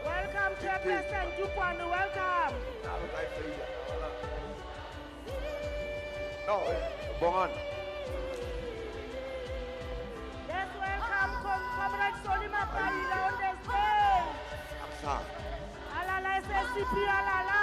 Welcome, Chairperson Qwa Qwa, welcome. No, go on. Let's welcome Comrade Solima on the stage. Alala SACP, alala.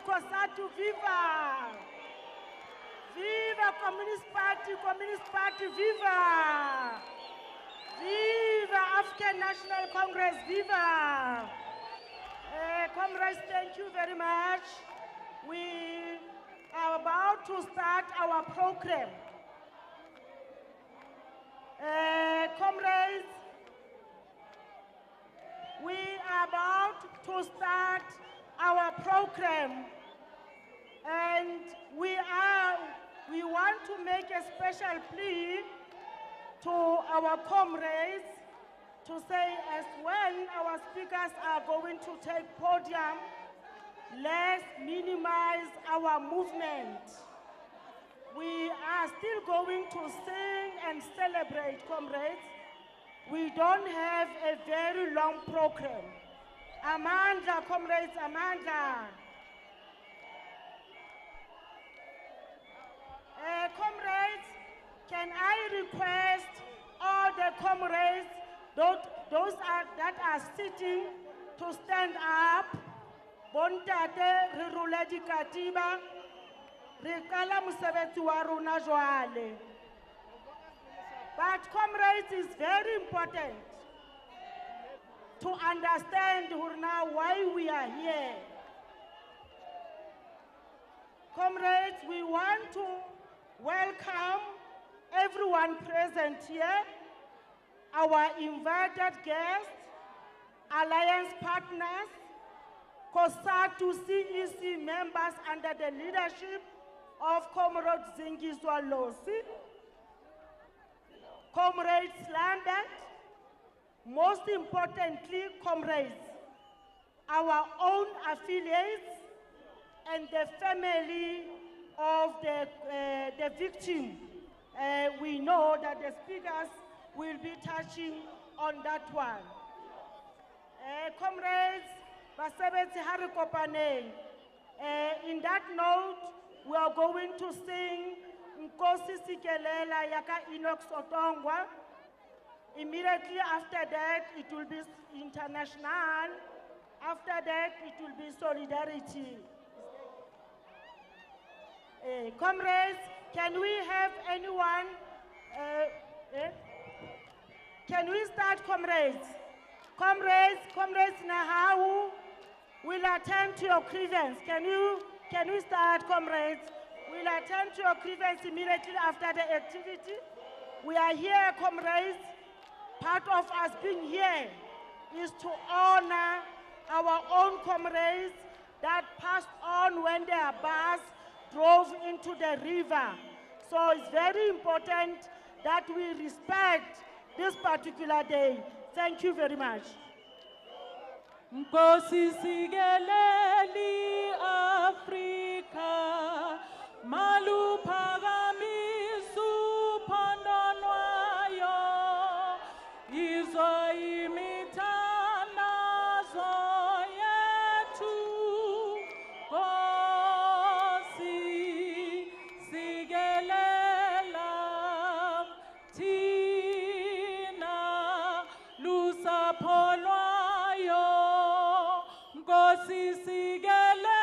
Cosatu, viva! Viva Communist Party, viva! Viva African National Congress, viva! Comrades, thank you very much. We are about to start our program. Comrades, we are to start our program. And we want to make a special plea to our comrades to say, as when our speakers are going to take podium, let's minimize our movement. We are still going to sing and celebrate, comrades. We don't have a very long program. Amandla, comrades, Amandla. Comrades, can I request all the comrades, those that are sitting, to stand up? Bontate re rule dikatiba, re qala mosebetsi wa rona jwale. But comrades, it's very important to understand now why we are here. Comrades, we want to welcome everyone present here, our invited guests, alliance partners, Cosatu CEC members under the leadership of Comrade Zingiswa Losi, Comrade Lambert, most importantly, comrades, our own affiliates, and the family of the victim. We know that the speakers will be touching on that one. Comrades, basebetsi ha re kopaneng. In that note, we are going to sing Nkosi Sikelela Yaka Enoch Sotongwa. Immediately after that, it will be international. After that, it will be solidarity. Comrades, can we have anyone? Can we start, comrades? Comrades Nahawu will attend to your grievance. Can we start, comrades? We'll attend to your grievance immediately after the activity. We are here, comrades. Part of us being here is to honor our own comrades that passed on when their bus drove into the river. So it's very important that we respect this particular day. Thank you very much. Nkosi sigeleli Afrika maluphakamisu phondonwayo izwa imithandazo yethu Nkosi sigelela thina lusapho lwayo Nkosi sigelela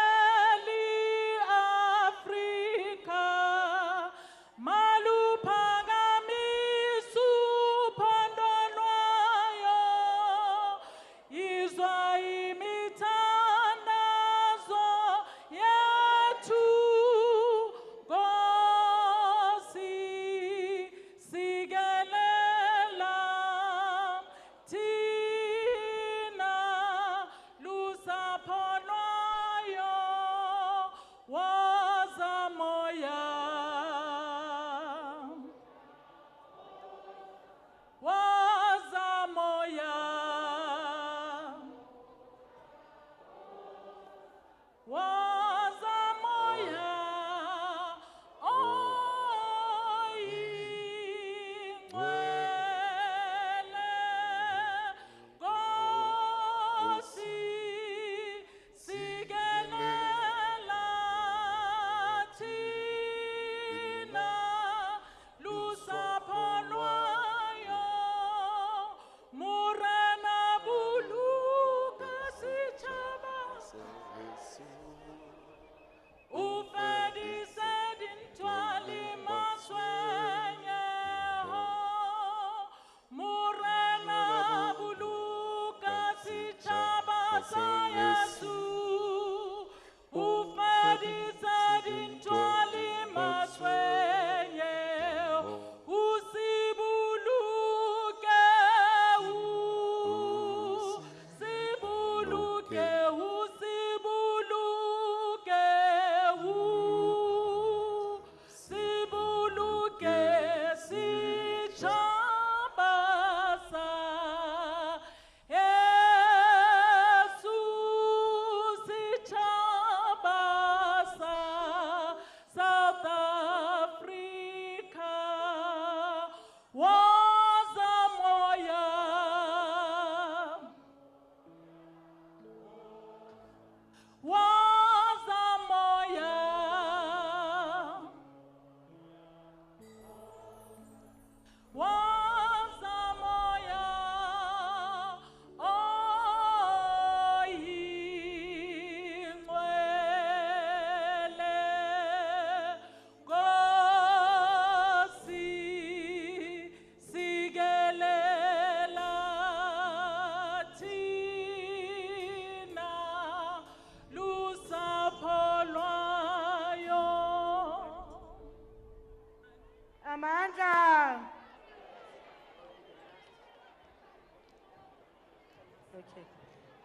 Okay.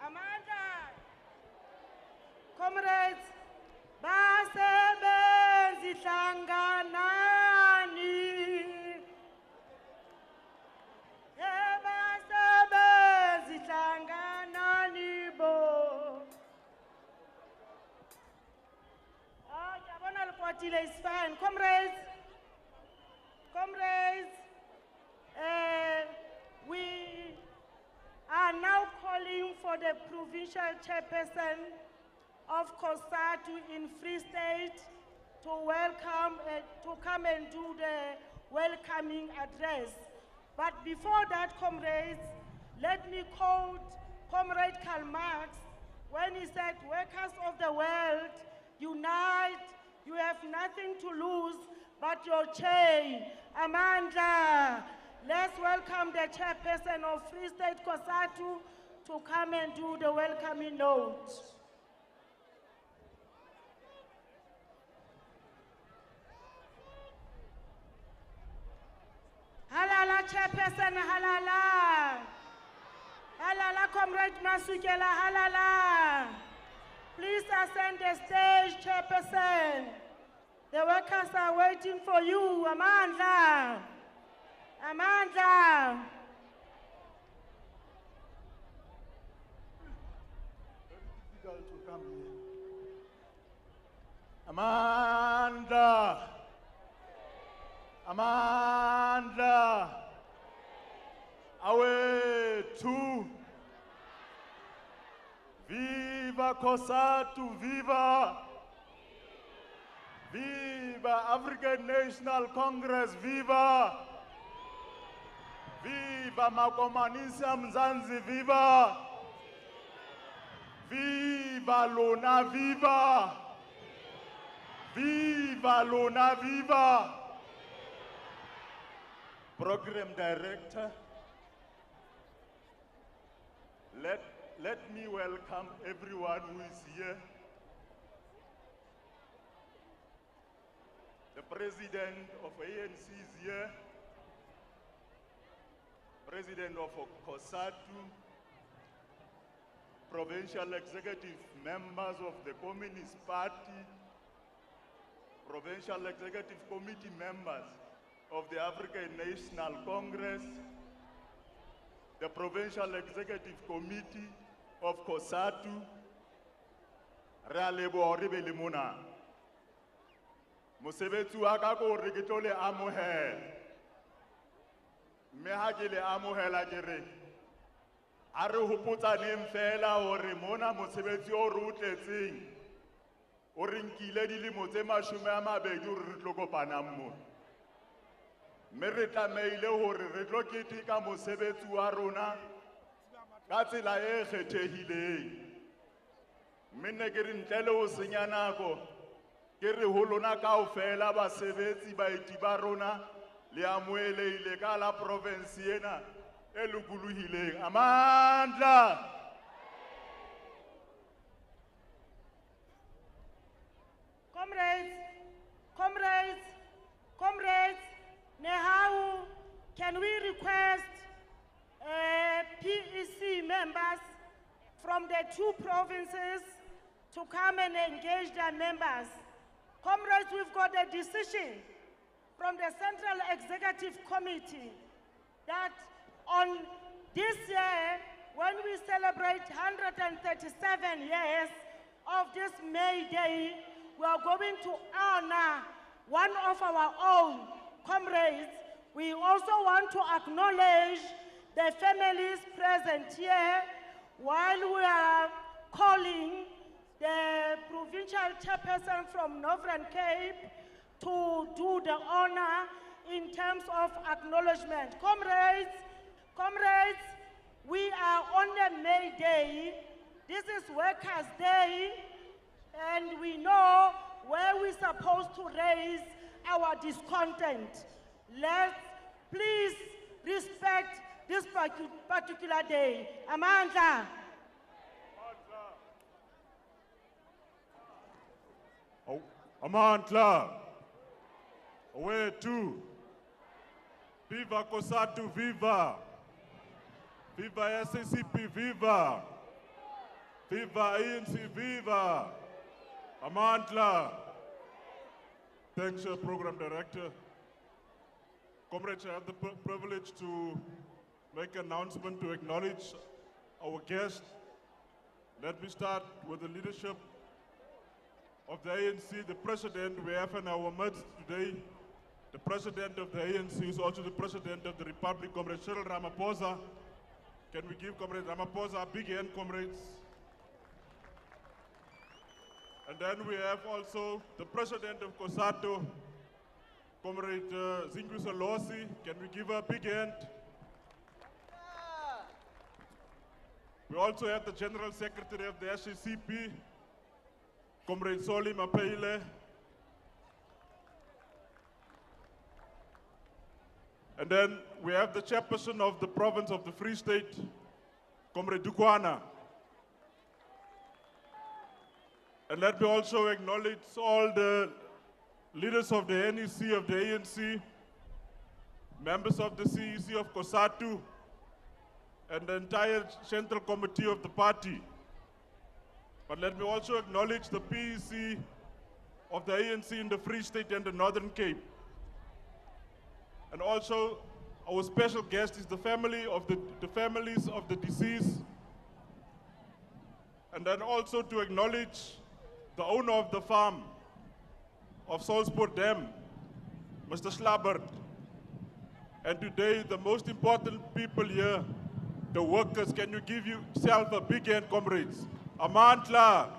Amanda, comrades, basebenzi hlanganani. Basebenzi hlanganani bo. Jabona Lukwatile is fine. Comrades, we are now calling for the provincial chairperson of Cosatu in Free State to come and do the welcoming address. But before that, comrades, let me quote Comrade Karl Marx when he said, "Workers of the world, unite, you have nothing to lose but your chain." Amanda, let's welcome the chairperson of Free State Cosatu to come and do the welcoming note. Halala, chairperson, halala. Halala, Comrade Masukela, halala. Please ascend the stage, chairperson. The workers are waiting for you, Amanda. Amanda. Very difficult to come here. Amanda. Amanda. Away two. Viva Cosatu, viva! Viva African National Congress, viva! Viva Makomanisa Mzanzi, viva! Viva Lona, viva! Viva Lona, viva! Program Director, let me welcome everyone who is here. The President of ANC is here. President of Cosatu, Provincial Executive Members of the Communist Party, Provincial Executive Committee Members of the African National Congress, the Provincial Executive Committee of Cosatu, Realebo Ribele Mona. Mosebetsi wa ka ko re ke tlo le amohela. Mme ha ke le amohela ke re a re hopotsaneng fela hore mona mosebetsi o re o tletseng o re nkile dilemo tse 20 o re tlo kopanang mona. Mme re tlameile hore re tlo keteka mosebetsi wa rona ka tsela e kgethehileng. Mme ne ke re ntle le ho senya nako ke re ho lona kaofela basebetsi baeti ba rona le amoheleile ka la province ena e lokolohileng. Amandla! Comrades, Nehau, can we request PEC members from the 2 provinces to come and engage their members? Comrades, we've got a decision from the Central Executive Committee that on this year, when we celebrate 137 years of this May Day, we are going to honor one of our own comrades. We also want to acknowledge the families present here while we are calling the provincial chairperson from Northern Cape to do the honor in terms of acknowledgement. Comrades, we are on the May Day. This is Workers' Day, and we know where we're supposed to raise our discontent. Let's please respect this particular day. Amandla. Oh, Amandla. Away two. Viva Cosatu, viva! Viva SACP, viva! Viva ANC, viva! Amandla! Thanks, Program Director. Comrades, I have the privilege to make an announcement to acknowledge our guest. Let me start with the leadership of the ANC, the president we have in our midst today. The president of the ANC is also the president of the Republic, Comrade Cyril Ramaphosa. Can we give Comrade Ramaphosa a big hand, comrades? And then we have also the president of Cosatu, Comrade Zingiswa Losi. Can we give her a big hand? We also have the General Secretary of the SACP, Comrade Sol Plaatje. And then we have the chairperson of the province of the Free State, Comrade Qwa Qwa. And let me also acknowledge all the leaders of the NEC, of the ANC, members of the CEC of Cosatu, and the entire central committee of the party. But let me also acknowledge the PEC of the ANC in the Free State and the Northern Cape. And also, our special guest is the families of the deceased. And then also to acknowledge the owner of the farm of Saulspoort Dam, Mr. Slabbert. And today, the most important people here, the workers. Can you give yourself a big hand, comrades? Amandla,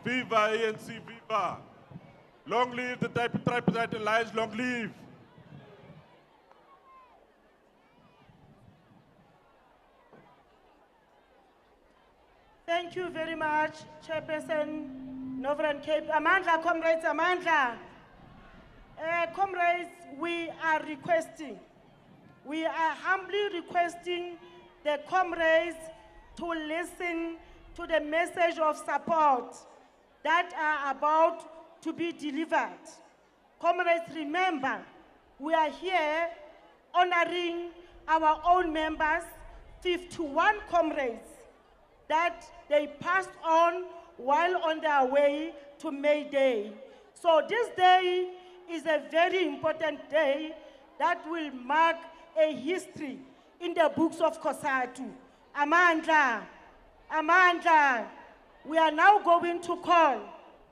viva ANC, viva. Long live the Tripartite Alliance, long live. Thank you very much, Chairperson Northern Cape. Amandla, comrades, Amandla. Comrades, we are humbly requesting the comrades to listen to the message of support that are about to be delivered. Comrades, remember, we are here honoring our own members, 51 comrades, that they passed on while on their way to May Day. So this day is a very important day that will mark a history in the books of Cosatu. Amandla, Amandla, we are now going to call,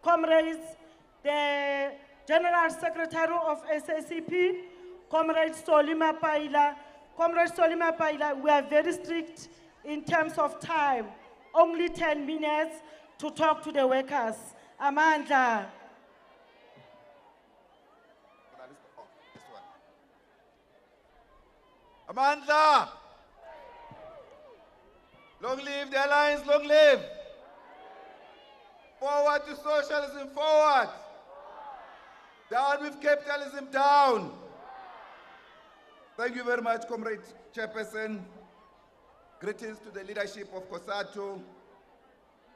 comrades, the General Secretary of SACP, Comrade Sol Plaatje. Comrade Sol Plaatje, we are very strict in terms of time. Only 10 minutes to talk to the workers. Amandla. Amandla! Long live the Alliance, long live! Forward to socialism, forward! Down with capitalism, down! Thank you very much, Comrade Chairperson. Greetings to the leadership of Cosatu,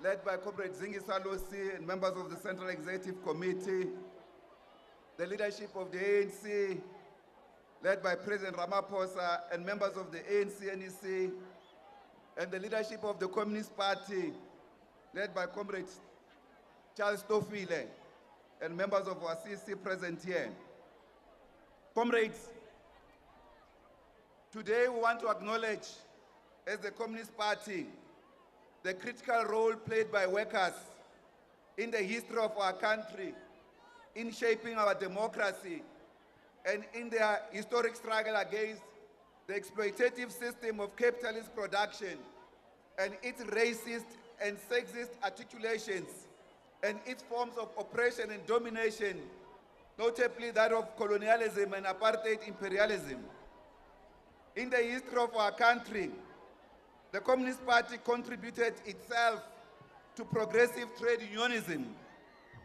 led by Comrade Zingiswa Losi and members of the Central Executive Committee, the leadership of the ANC, led by President Ramaphosa and members of the ANC-NEC, and the leadership of the Communist Party, led by Comrade Charles Tofile and members of our CEC present here. Comrades, today we want to acknowledge, as the Communist Party, the critical role played by workers in the history of our country, in shaping our democracy, and in their historic struggle against the exploitative system of capitalist production and its racist and sexist articulations and its forms of oppression and domination, notably that of colonialism and apartheid imperialism. In the history of our country, the Communist Party contributed itself to progressive trade unionism.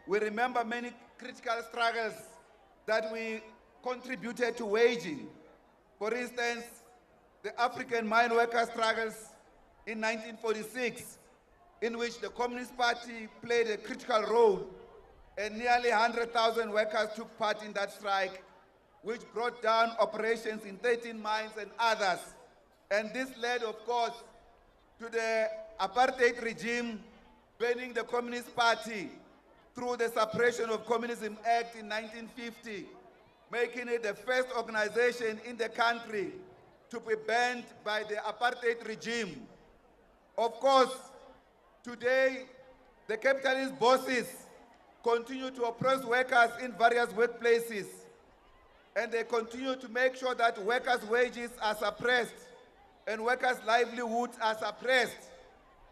We remember many critical struggles that we contributed to waging. For instance, the African mine worker struggles in 1946, in which the Communist Party played a critical role, and nearly 100,000 workers took part in that strike, which brought down operations in 13 mines and others. And this led, of course, to the apartheid regime banning the Communist Party through the Suppression of Communism Act in 1950, making it the first organization in the country to be banned by the apartheid regime. Of course, today, the capitalist bosses continue to oppress workers in various workplaces, and they continue to make sure that workers' wages are suppressed and workers' livelihoods are suppressed.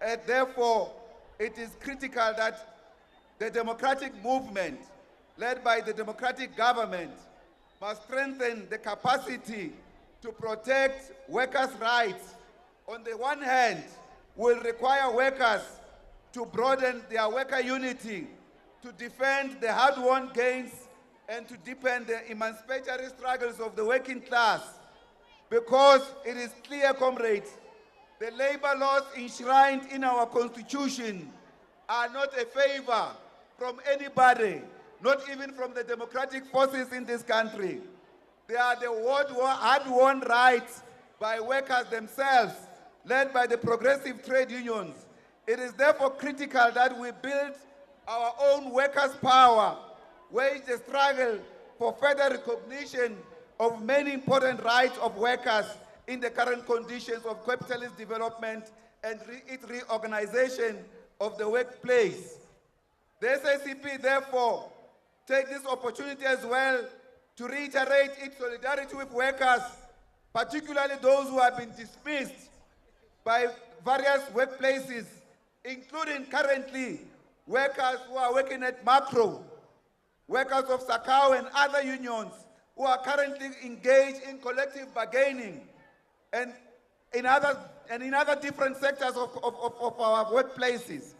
And therefore, it is critical that the democratic movement, led by the democratic government, must strengthen the capacity to protect workers' rights. On the one hand, will require workers to broaden their worker unity, to defend the hard-won gains, and to deepen the emancipatory struggles of the working class. Because it is clear, comrades, the labor laws enshrined in our constitution are not a favor from anybody, not even from the democratic forces in this country. They are the hard-won rights by workers themselves, led by the progressive trade unions. It is therefore critical that we build our own workers' power, wage the struggle for further recognition of many important rights of workers in the current conditions of capitalist development and its reorganization of the workplace. The SACP, therefore, take this opportunity as well to reiterate its solidarity with workers, particularly those who have been dismissed by various workplaces, including currently workers who are working at Macro, workers of Sakao and other unions who are currently engaged in collective bargaining and in other different sectors of our workplaces.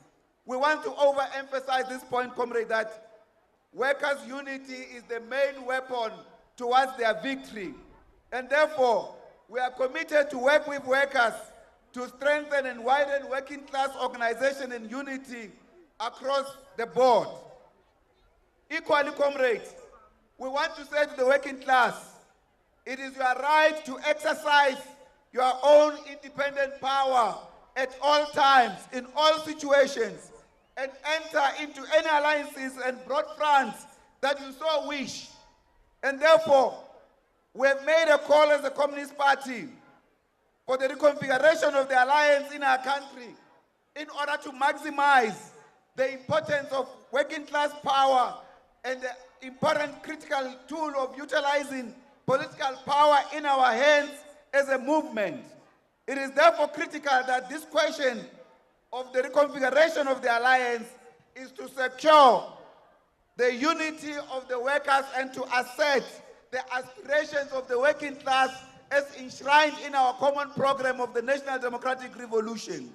We want to overemphasize this point, comrade, that workers' unity is the main weapon towards their victory. And therefore, we are committed to work with workers to strengthen and widen working class organization and unity across the board. Equally, comrades, we want to say to the working class, it is your right to exercise your own independent power at all times, in all situations, and enter into any alliances and broad fronts that you so wish. And therefore, we have made a call as a Communist Party for the reconfiguration of the alliance in our country in order to maximize the importance of working class power and the important critical tool of utilizing political power in our hands as a movement. It is therefore critical that this question of the reconfiguration of the alliance is to secure the unity of the workers and to assert the aspirations of the working class as enshrined in our common program of the National Democratic Revolution.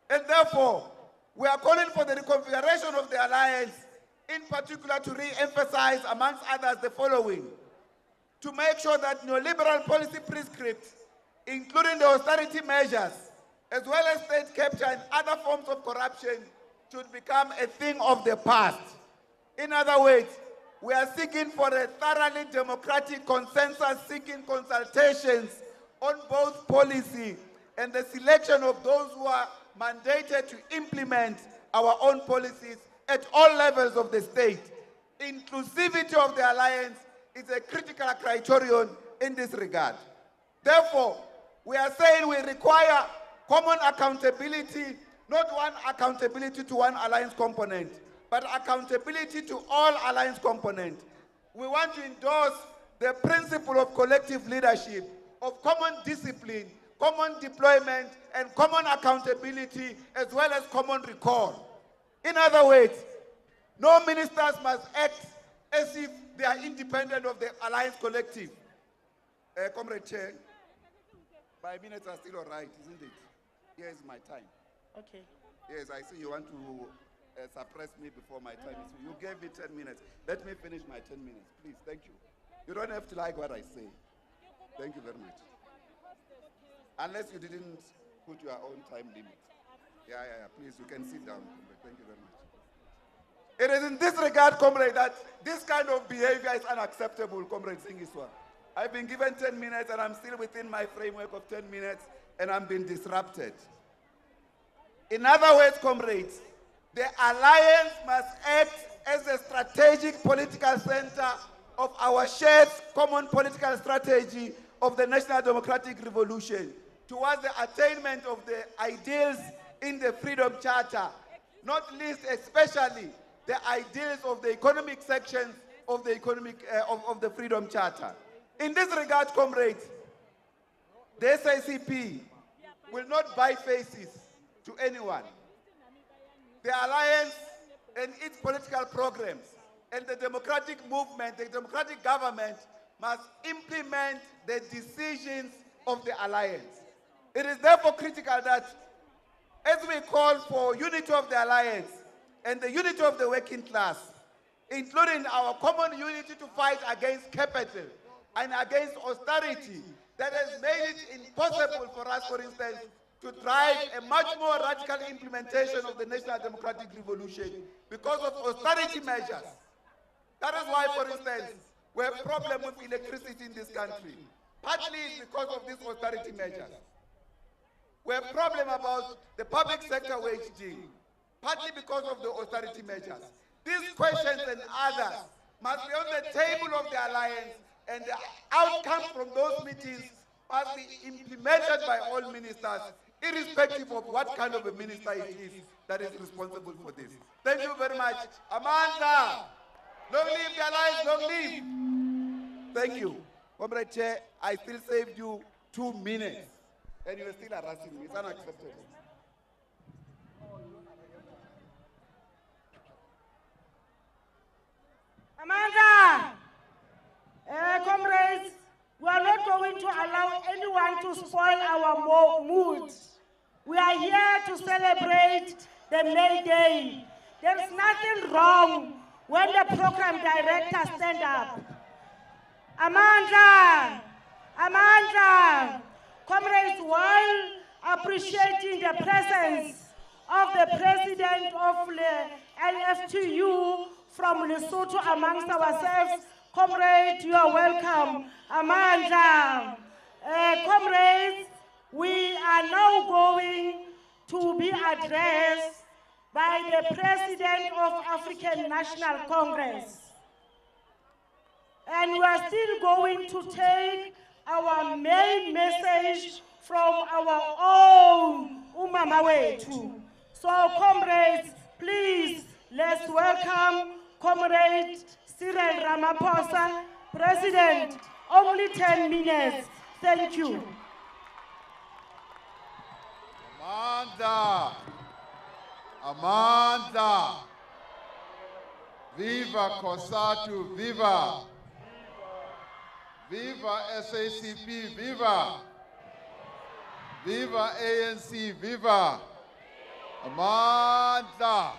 And therefore, we are calling for the reconfiguration of the alliance, in particular to re-emphasize, amongst others, the following: to make sure that neoliberal policy prescripts, including the austerity measures, as well as state capture and other forms of corruption, should become a thing of the past. In other words, we are seeking for a thoroughly democratic consensus, seeking consultations on both policy and the selection of those who are mandated to implement our own policies at all levels of the state. Inclusivity of the alliance is a critical criterion in this regard. Therefore, we are saying we require common accountability, not one accountability to one alliance component, but accountability to all alliance components. We want to endorse the principle of collective leadership, of common discipline, common deployment, and common accountability, as well as common recall. In other words, no ministers must act as if they are independent of the alliance collective. Comrade Chair, my minutes are still all right, isn't it? Here is my time. Okay. Yes, I see you want to suppress me before my time. You gave me 10 minutes. Let me finish my 10 minutes, please. Thank you. You don't have to like what I say. Thank you very much. Unless you didn't put your own time limit. Yeah. Please, you can sit down, comrade. Thank you very much. It is in this regard, comrade, that this kind of behavior is unacceptable, comrade Zingiswa. I've been given 10 minutes and I'm still within my framework of 10 minutes and I'm being disrupted. In other words, comrades, the alliance must act as a strategic political center of our shared common political strategy of the National Democratic Revolution towards the attainment of the ideals in the Freedom Charter, not least especially the ideals of the economic sections of the Freedom Charter. In this regard, comrades, the SACP will not buy faces to anyone. The alliance and its political programs and the democratic movement, the democratic government must implement the decisions of the alliance. It is therefore critical that as we call for unity of the alliance and the unity of the working class, including our common unity to fight against capital and against austerity that has made it impossible for us, for instance, to drive a much more radical implementation of the National Democratic Revolution because of austerity measures. That is why, for instance, we have a problem with electricity in this country. Partly it's because of these austerity measures. We have a problem about the public sector wage deal, partly because of the austerity measures. These questions and others must be on the table of the alliance, and the outcomes from those meetings must be implemented by all ministers, irrespective of what kind of a minister it is that is responsible for this. Thank you very much. Amanda, long live the alliance, long live. Thank you. Comrade Chair, I still saved you 2 minutes, and you are still harassing me. It's unacceptable. Amanda, comrades, we are not going to allow anyone to spoil our mood. We are here to celebrate the May Day. There is nothing wrong when the program director stands up. Amanda, comrades, while appreciating the presence of the president of the LFTU from Lesotho amongst ourselves, comrades, you are welcome. Amanda, comrades, we are now going to be addressed by the President of African National Congress. And we are still going to take our main message from our own Umama Wetu. So, comrades, please, let's welcome Comrade Cyril Ramaphosa, President. Only 10 minutes. Thank you. Amanda. Viva Cosatu, viva. Viva SACP, viva. Viva ANC, viva. Amanda.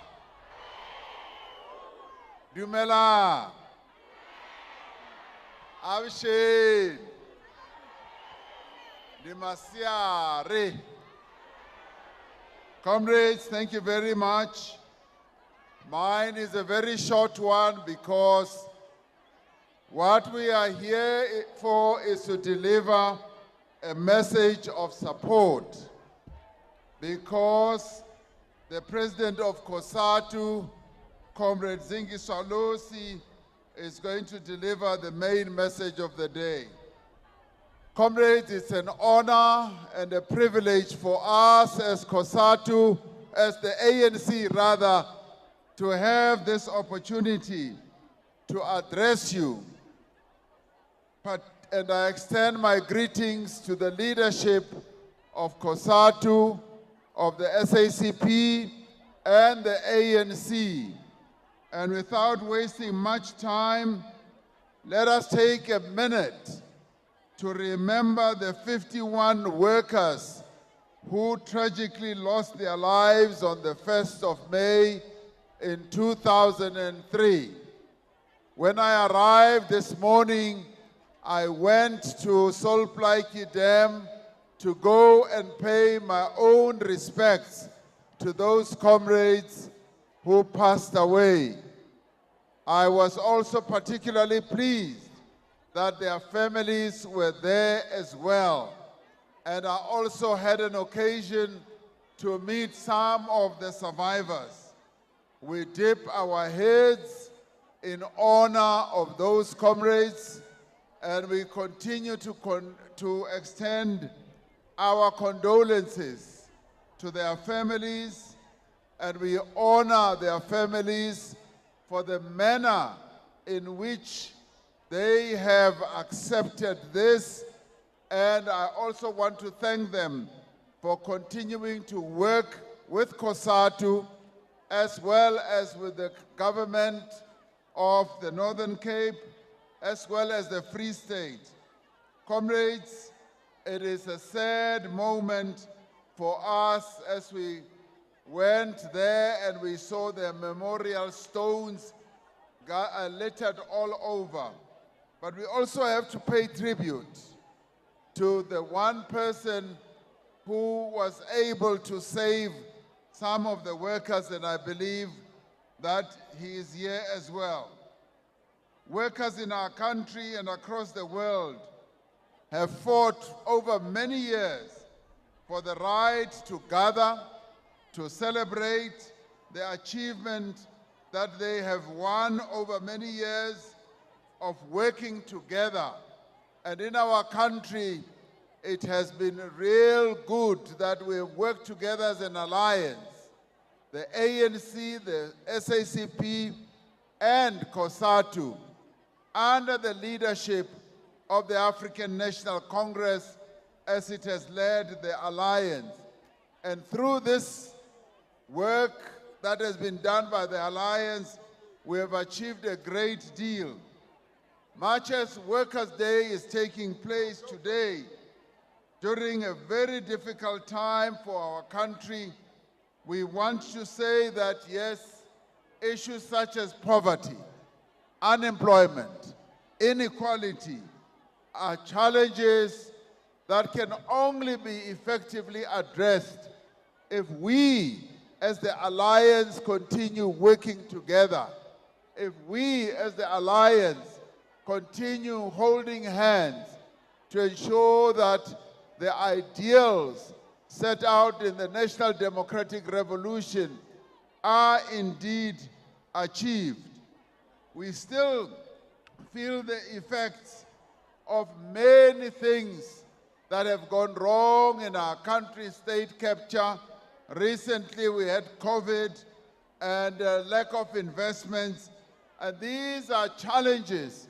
Dumela. Abshir. Dimasiare. Comrades, thank you very much. Mine is a very short one because what we are here for is to deliver a message of support, because the president of Cosatu, Comrade Zingiswa Losi, is going to deliver the main message of the day. Comrades, it's an honor and a privilege for us as Cosatu, as the ANC rather, to have this opportunity to address you. And I extend my greetings to the leadership of Cosatu, of the SACP, and the ANC. And without wasting much time, let us take a minute to remember the 51 workers who tragically lost their lives on the 1st of May in 2003. When I arrived this morning, I went to Sol Plaatje Dam to go and pay my own respects to those comrades who passed away. I was also particularly pleased that their families were there as well. And I also had an occasion to meet some of the survivors. We dip our heads in honor of those comrades, and we continue to extend our condolences to their families, and we honor their families for the manner in which they have accepted this. And I also want to thank them for continuing to work with Cosatu as well as with the government of the Northern Cape as well as the Free State. Comrades, it is a sad moment for us as we went there and we saw the memorial stones littered all over. But we also have to pay tribute to the one person who was able to save some of the workers, and I believe that he is here as well. Workers in our country and across the world have fought over many years for the right to gather, to celebrate the achievement that they have won over many years of working together. And in our country, it has been real good that we have worked together as an alliance. The ANC, the SACP, and Cosatu, under the leadership of the African National Congress, as it has led the alliance. And through this work that has been done by the alliance, we have achieved a great deal. Much as Workers' Day is taking place today, during a very difficult time for our country, we want to say that yes, issues such as poverty, unemployment, inequality are challenges that can only be effectively addressed if we as the alliance continue working together, if we as the alliance continue holding hands to ensure that the ideals set out in the National Democratic Revolution are indeed achieved. We still feel the effects of many things that have gone wrong in our country, state capture. Recently we had COVID and lack of investments. And these are challenges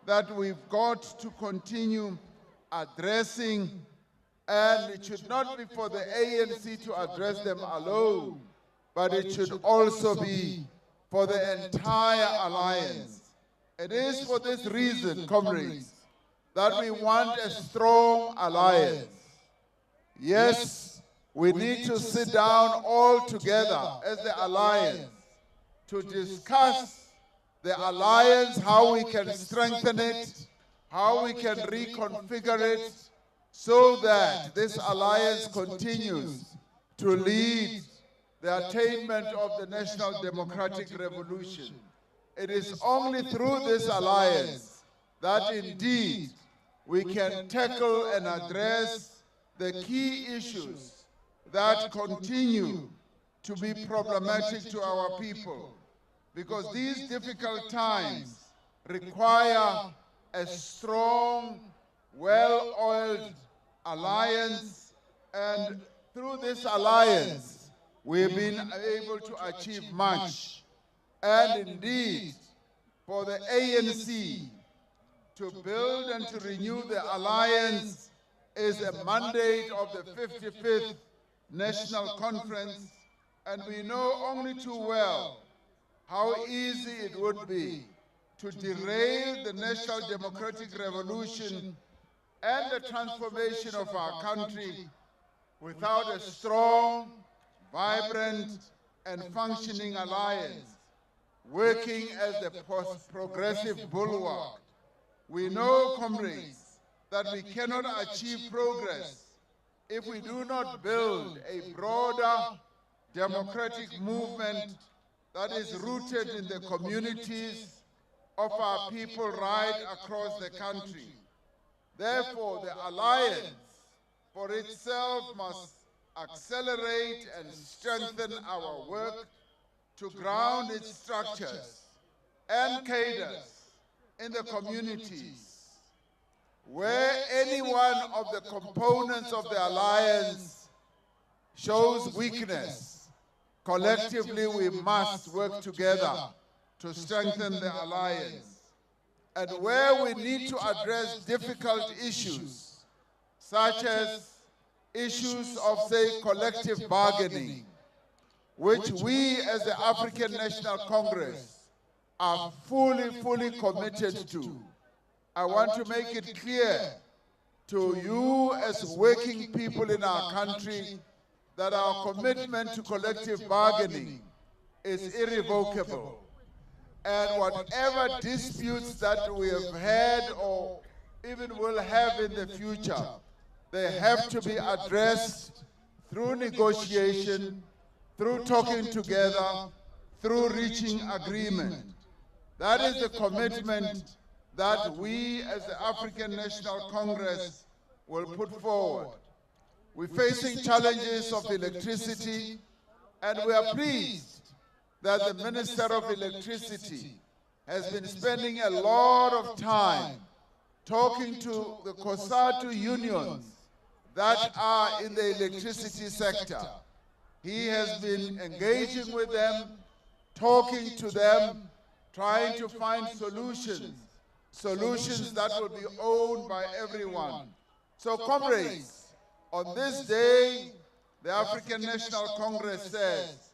that we've got to continue addressing. And it should not be for the ANC to address them alone, but it should also be for the entire alliance. It is for this reason, comrades, that we want a strong alliance. Yes, we need to sit down all together as the alliance to discuss the alliance, how we can strengthen it, how we can reconfigure it, so that this alliance continues to lead the attainment of the National Democratic Revolution. It is only through this alliance that indeed we can tackle and address the key issues that continue to be problematic to our people. Because these difficult times require a strong, well-oiled alliance, and through this alliance, we've been able to achieve much. And indeed, for the ANC to build and to renew the alliance is a mandate of the 55th National Conference, and we know only too well how easy it would be to derail the National Democratic Revolution and the transformation of our country without a strong, vibrant, and functioning alliance, working as the progressive bulwark. We know, comrades, that we cannot achieve progress if we do not build a broader democratic movement that is rooted in the communities of our people right across the country. Therefore, the alliance for itself must accelerate and strengthen our work to ground its structures and cadres in the communities. Where any one of the components of the alliance shows weakness, collectively we must work together to strengthen the alliance. And where we need to address difficult issues, such as issues of, say, collective bargaining, which we as the African National Congress are fully committed to. I want to make it clear to you as working people in our country that our commitment to collective bargaining is irrevocable. And whatever disputes that we have had or even will have in the future, they have to be addressed through negotiation, through talking together, through reaching agreement. That is the commitment that we as the African National Congress will put forward. We're facing challenges of electricity, and we are pleased that the Minister of Electricity has been spending a lot of time talking to the Cosatu unions that are in the electricity sector. He has been engaging with them, talking to them, trying to find solutions that will be owned by everyone. So comrades, on this day, the African National Congress says,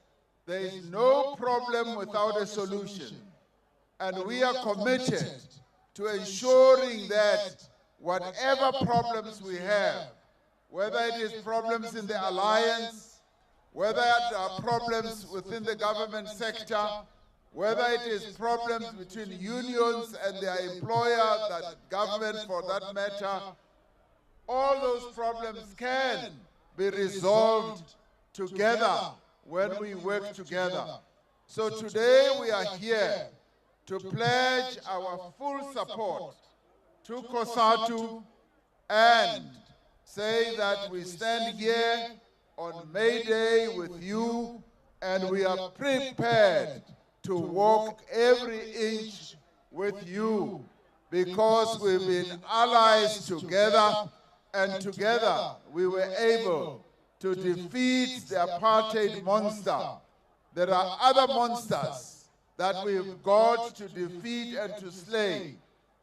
there is no problem without a solution. And we are committed to ensuring that whatever problems we have, whether it is problems in the alliance, whether there are problems within the government sector, whether it is problems between unions and their employer, that government for that matter, all those problems can be resolved together when we work together. So today we are here to pledge our full support to Cosatu and say that we stand here on May Day with you, and we are prepared to walk every inch with you, because we've been allies together, and together we were able to defeat the apartheid monster. There are other monsters that we've got to defeat and to slay: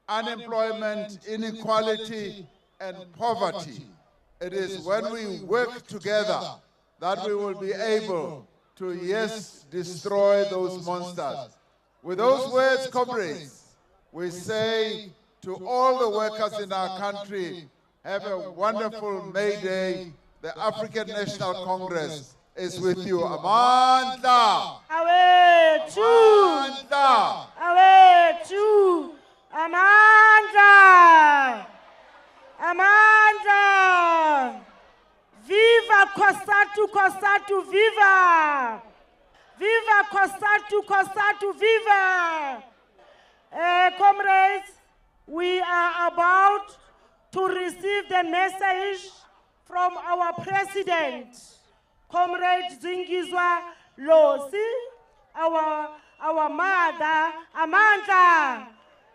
unemployment, inequality, and poverty. It is when we work together that we will be able to, yes, destroy those monsters. With those words, comrades, we say to all the workers in our country, have a wonderful May Day. The African National Congress is with you. Amandla! Awethu! Amandla! Awethu! Amandla! Amandla! Viva Cosatu, Cosatu, viva! Viva Cosatu, Cosatu, viva! Comrades, we are about to receive the message from our president, Comrade Zingiswa Losi, our mother, Amandla.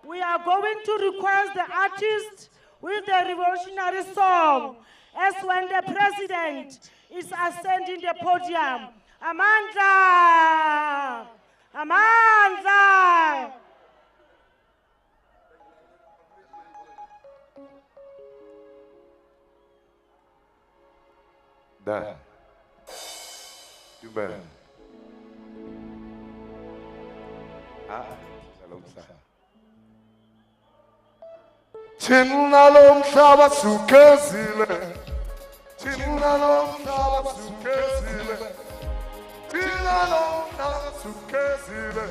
We are going to request the artist with the revolutionary song as when the president is ascending the podium. Amandla! Amandla! Da. Dubai. Shalom sa. Thina lo mhlaba sukezile. Thina lo mhlaba sukezile. Thina lo mhlaba sukezile.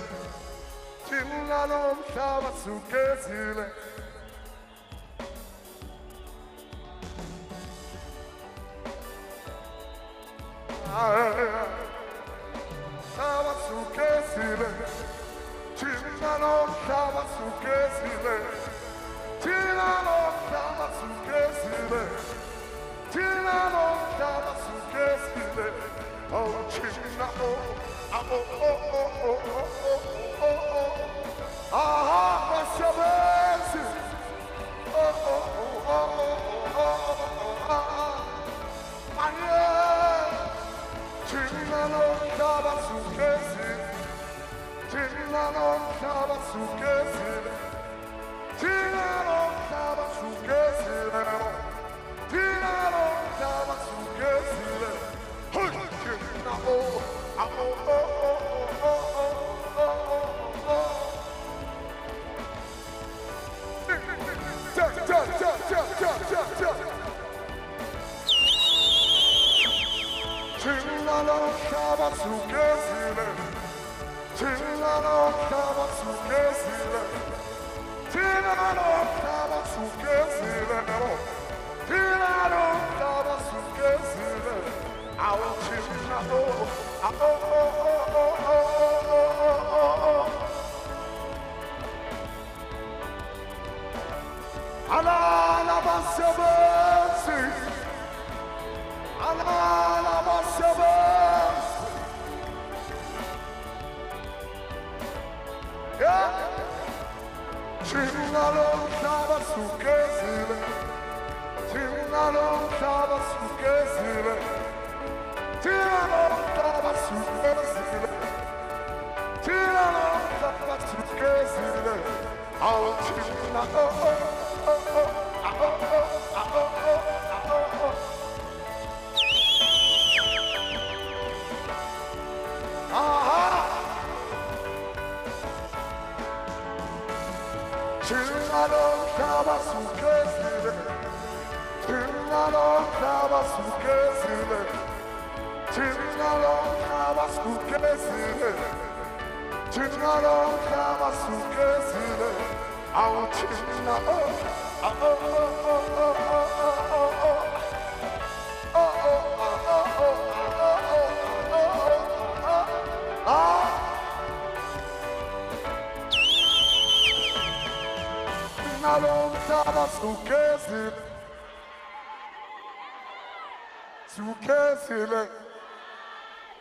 Thina lo mhlaba sukezile. Mhlaba sukezile. Thina lo mhlaba sukezile. Oh, China, what's your mercy? China, no, Tabasukesi. China, no, Tabasukesi. China, no, Tabasukesi. China, no, Tabasukesi. China, Chilano Tabasukesile, Chilano Tabasukesile, Chilano Tabasukesile, Chilano Tabasukesile, our Chilano, Alala Basabasi. Alala Basabas. Yeah. Chilalo Tabasukesile. Chilalo Tabasukesile. Chilalo Tabasukesile. Chilalo Tabasukesile. Oh, Chilalo. Chilano Tabasukesile, Chilano Tabasukesile, Chilano Tabasukesile, Chilano Tabasukesile, our Chilano, Chilano Tabasukesile, Sukesile,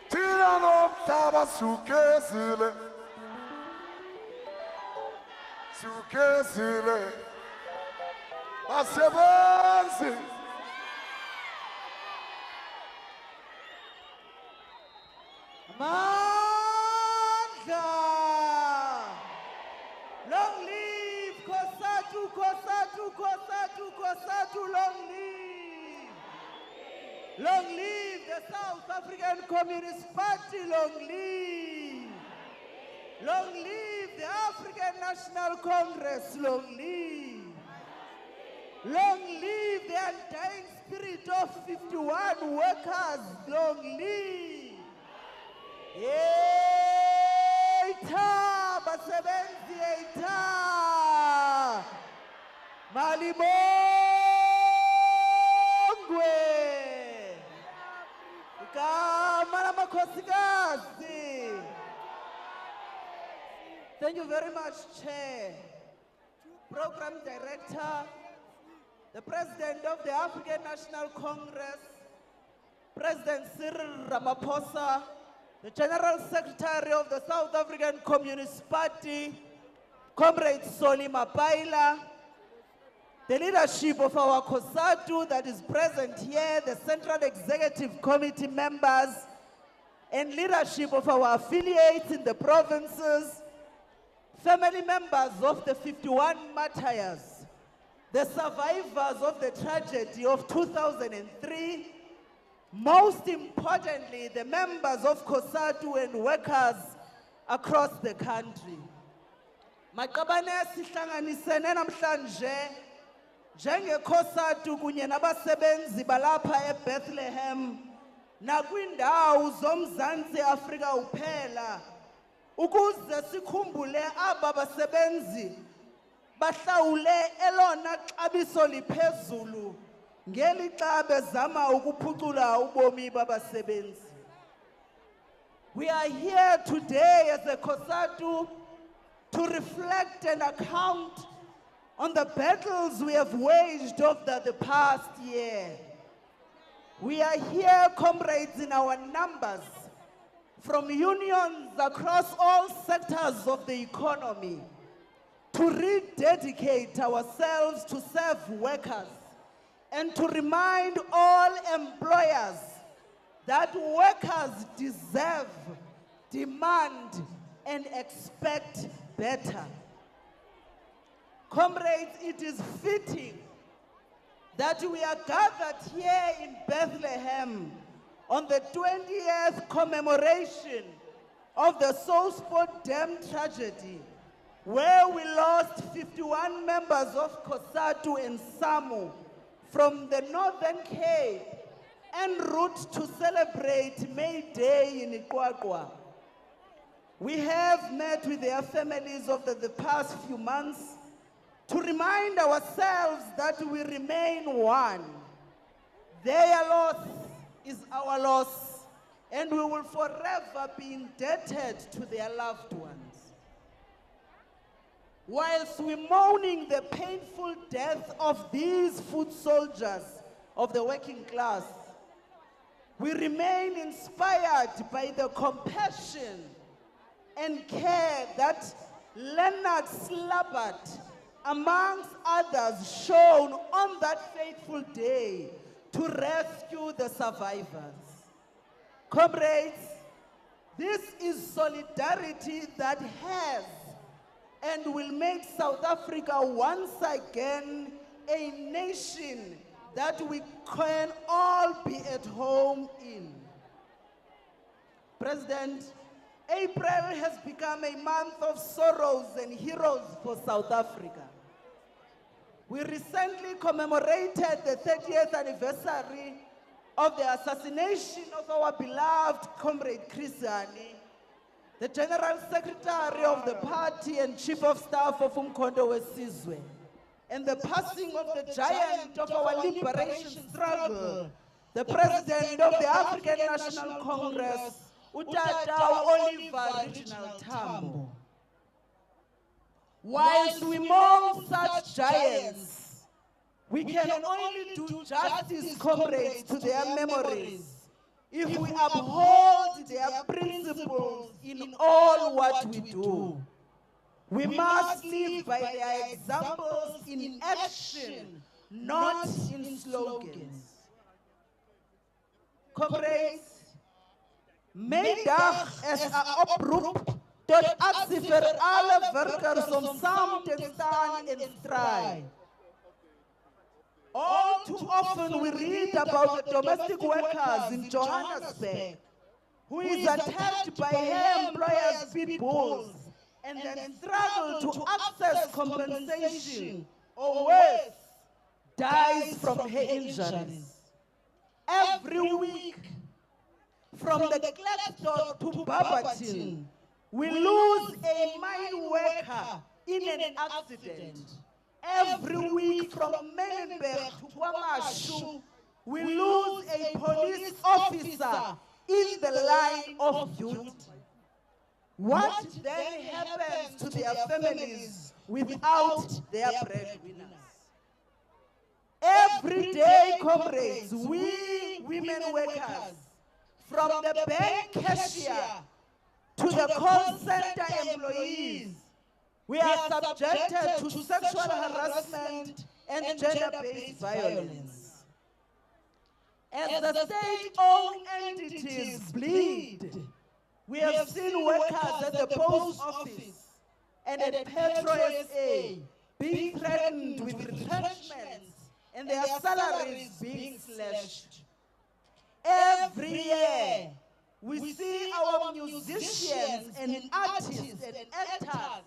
Chilano Tabasukesile, Sukesile, Basebenzi. Mandla! Long live Cosatu, Cosatu, Cosatu, Cosatu, long live! Long live the South African Communist Party, long live! Long live the African National Congress, long live! Long live the undying spirit of 51 workers, long live! Eita, basebenzi eita! Malibongwe! Igama lamakhosikazi! Thank you very much, Chair, Program Director, the President of the African National Congress, President Cyril Ramaphosa, the General Secretary of the South African Communist Party, Comrade Sol Plaatje, the leadership of our Cosatu that is present here, the Central Executive Committee members, and leadership of our affiliates in the provinces, family members of the 51 martyrs, the survivors of the tragedy of 2003, most importantly, the members of Cosatu and workers across the country. Maqabane sihlanganisene namhlanje njenge-Cosatu kunye nabasebenzi balapha eBethlehem nakwindawo zomzantsi Afrika uphela ukuze sikhumbule aba basebenzi bahlawule elona xabiso liphezulu ngelixa bezama ukuphucula ubomi babasebenzi. We are here today as a Cosatu to reflect and account on the battles we have waged over the past year. We are here, comrades, in our numbers, from unions across all sectors of the economy, to rededicate ourselves to serve workers and to remind all employers that workers deserve, demand, and expect better. Comrades, it is fitting that we are gathered here in Bethlehem on the 20th commemoration of the Saulspoort Dam tragedy, where we lost 51 members of Cosatu and Samu from the Northern Cape en route to celebrate May Day in Qwa Qwa. We have met with their families over the past few months to remind ourselves that we remain one. Their loss is our loss, and we will forever be indebted to their loved ones. Whilst we're mourning the painful death of these foot soldiers of the working class, we remain inspired by the compassion and care that Leonard Slabbert, amongst others, shown on that fateful day to rescue the survivors. Comrades, this is solidarity that has and will make South Africa once again a nation that we can all be at home in. President, April has become a month of sorrows and heroes for South Africa. We recently commemorated the 30th anniversary of the assassination of our beloved comrade Chris Hani, the General Secretary of the party and Chief of Staff of Umkhonto weSizwe, and the passing of the giant of our liberation struggle, the President of the African National Congress, Utata Oliver Reginald Tambo. Whilst we mourn such giants, we can only do justice, comrades, to their memories if we uphold their principles in all what we do. We must live by their examples in action, not in slogans. Comrades, Meidag is 'n oproep tot aksie vir alle werkers om saam te staan en stry. All too often we read about the domestic workers in Johannesburg who is attacked by her employers' pit bulls and then struggle to access compensation, or worse, dies from her injuries. Every week, from the Klerksdorp to Barberton, we lose a mine worker in an accident. Every week, from Menenberg to KwaMashu, we lose a police officer in the line of duty. What then happens to their families without their breadwinners? Every day, comrades, we women workers, from the bank cashier to the call center employees, we are subjected to sexual harassment and gender-based violence. As the state-owned entities bleed, we have seen workers at the post office and at Petro SA being threatened with retrenchments and their salaries being slashed. Every year, we see our musicians and artists and actors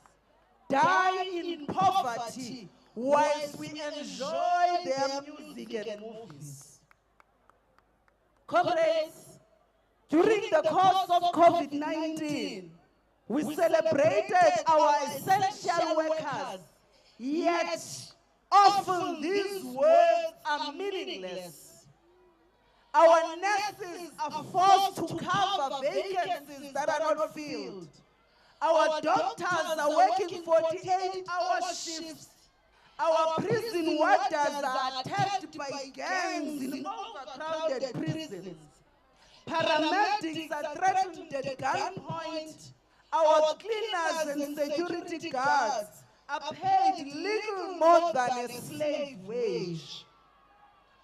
die in poverty whilst we enjoy their music and movies. Comrades, during the course of COVID-19, we celebrated our essential workers, yet often these words are meaningless. Our nurses are forced to cover vacancies that are not filled. Our doctors are working 48-hour shifts. Our prison warders are attacked by gangs in overcrowded prisons. Paramedics are threatened at gunpoint. Our cleaners and security guards are paid little more than a slave wage.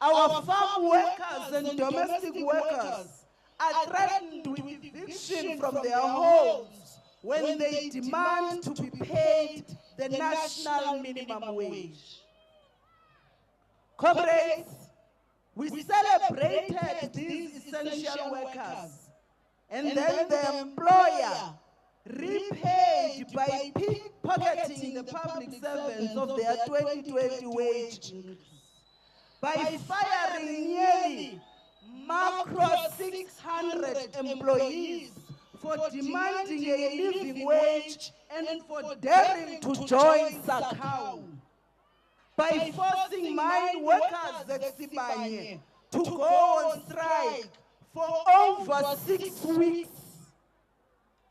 Our farm workers and domestic workers are threatened with eviction from their homes when they demand to be paid the national minimum wage. Comrades, we celebrated these essential workers, and then the employer repaid by pickpocketing the public servants of their 2020 wage increase, by firing nearly macro 600 employees for demanding a living wage and for daring to join SACP, by forcing mine workers at Sibanye to go on strike for over 6 weeks,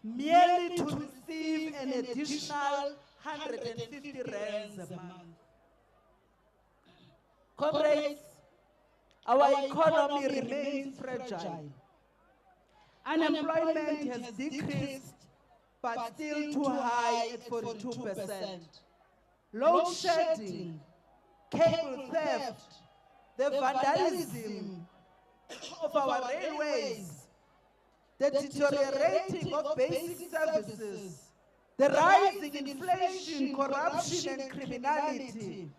merely to receive an additional 150 rands a month. Comrades, our economy remains fragile. Unemployment has decreased, but still too high at 42%. Load shedding, cable theft, the vandalism of our railways, the deteriorating of basic services, the rising inflation, corruption, and criminality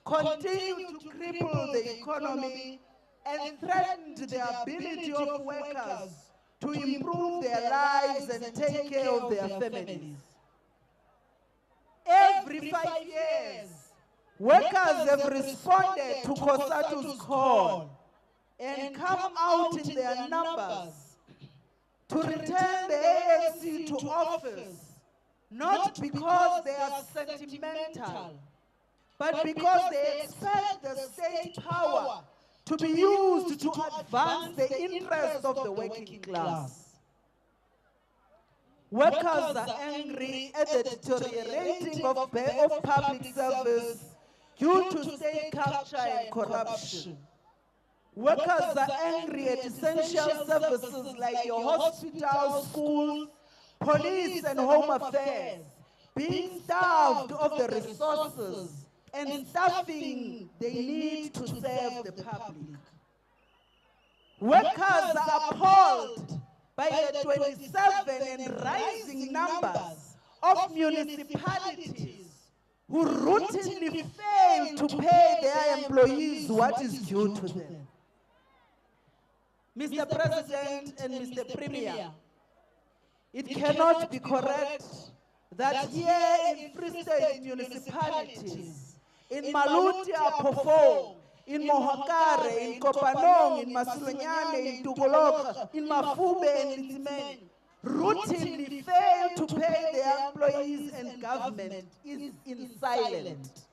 continue to cripple the economy and threaten the ability of workers to improve their lives and take care of their families. Every 5 years, workers have responded to Cosatu's call and come out in their numbers to return the ANC to office, not because they are sentimental, but because they expect the state power to be used to advance the interests of the working class. Workers are angry at the deteriorating of public service due to state capture and corruption. Workers are angry at essential services like your hospitals, schools, police and home affairs being starved of the resources and staffing they need to serve the public. Workers are appalled by the 27 and rising numbers of municipalities who routinely fail to pay their employees what is due to them. Mr. President and Mr. Premier, it cannot be correct that here in Free State municipalities, in Maluti, Apofo, in Mohakare, in Kopanong, in Masilanyane, in Tugoloka, in Mafube and Litimeni, routinely fail to pay their employees and government is in silence.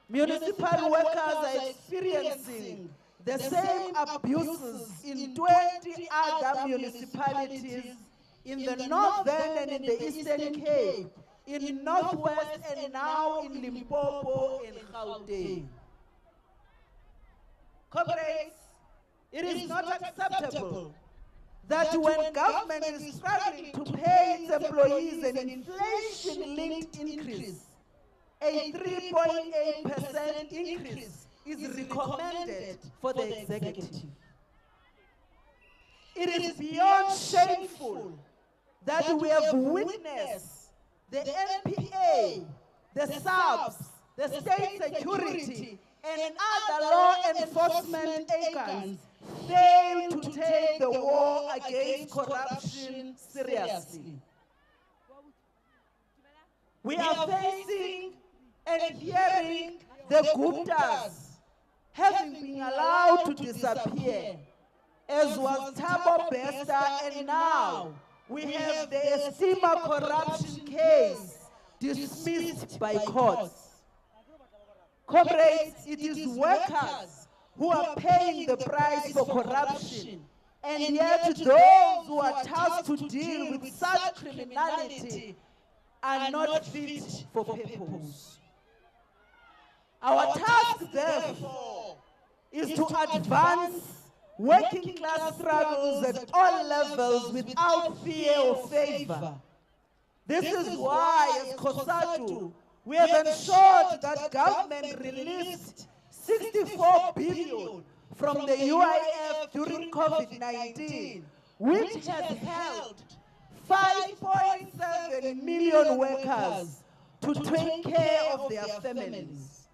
Municipal workers are experiencing the same abuses in 20 other municipalities in the Northern and in the Eastern Cape, in Northwest and now in Limpopo and Gauteng. Comrades, it is not acceptable that when government is struggling to pay its employees an inflation-linked increase, a 3.8% increase is recommended for the executive. It is beyond shameful that we have witnessed the NPA, the SABC, the state security, and other law enforcement agents fail to take the war against corruption seriously. We are facing and hearing the Guptas having been allowed to disappear, as was Thabo Bester, and now we have the Estima corruption case dismissed by courts. Comrades, it is workers who are paying the price for corruption, and yet those who are tasked to deal with such criminality are not fit for purpose. Our task, therefore, is to advance working class struggles at all levels without fear or favor. This is why, as Cosatu, we have ensured that government released 64 billion from the UIF during COVID-19, which has helped 5.7 million workers to take care of their families.